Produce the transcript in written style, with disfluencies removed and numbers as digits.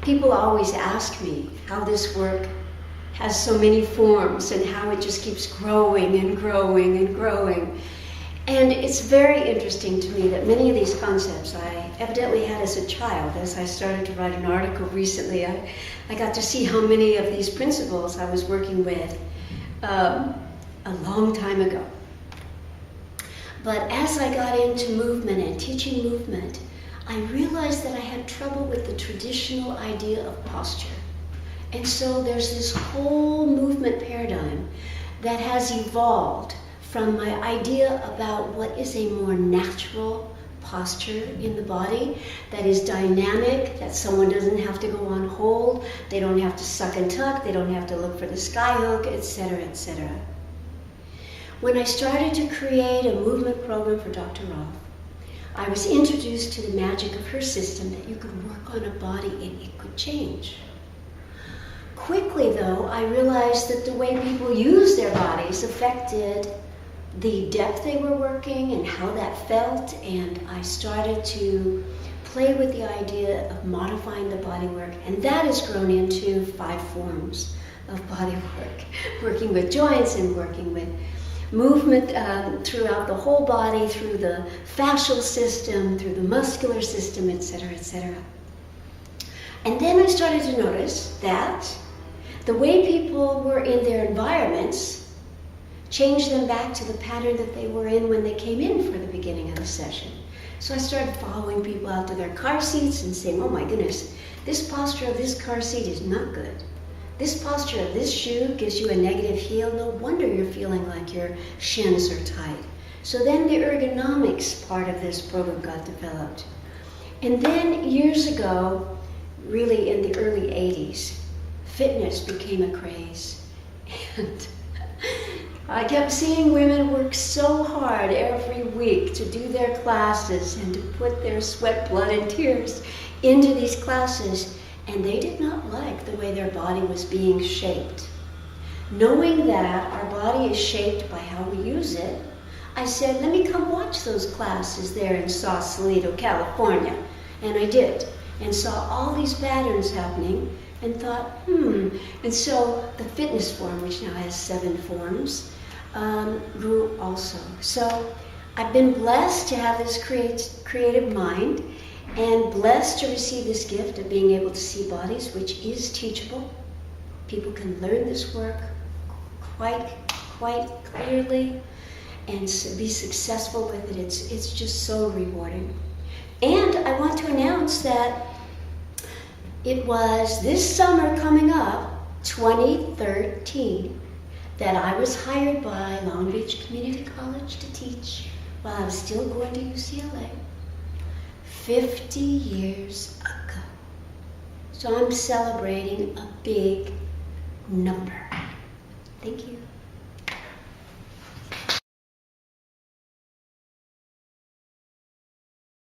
People always ask me how this work has so many forms and how it just keeps growing and growing and growing. And it's very interesting to me that many of these concepts I evidently had as a child. As I started to write an article recently, I got to see how many of these principles I was working with a long time ago. But as I got into movement and teaching movement, I realized that I had trouble with the traditional idea of posture. And so there's this whole movement paradigm that has evolved from my idea about what is a more natural posture in the body, that is dynamic, that someone doesn't have to go on hold, they don't have to suck and tuck, they don't have to look for the sky hook, etc., etc. When I started to create a movement program for Dr. Roth, I was introduced to the magic of her system that you could work on a body and it could change. Quickly, though, I realized that the way people use their bodies affected the depth they were working and how that felt, and I started to play with the idea of modifying the body work, and that has grown into 5 forms of body work, working with joints and working with movement throughout the whole body, through the fascial system, through the muscular system, etc., etc. And then I started to notice that the way people were in their environments changed them back to the pattern that they were in when they came in for the beginning of the session. So I started following people out to their car seats and saying, oh my goodness, this posture of this car seat is not good. This posture of this shoe gives you a negative heel. No wonder you're feeling like your shins are tight. So then the ergonomics part of this program got developed. And then years ago, really in the early 80s, fitness became a craze. And I kept seeing women work so hard every week to do their classes and to put their sweat, blood, and tears into these classes, and they did not like the way their body was being shaped. Knowing that our body is shaped by how we use it, I said, let me come watch those classes there in Sausalito, California. And I did, and saw all these patterns happening, and thought, And so the fitness form, which now has 7 forms, grew also. So I've been blessed to have this creative mind, and blessed to receive this gift of being able to see bodies, which is teachable. People can learn this work quite clearly and be successful with it. It's just so rewarding. And I want to announce that it was this summer coming up, 2013, that I was hired by Long Beach Community College to teach while I was still going to UCLA. 50 years ago. So I'm celebrating a big number. Thank you.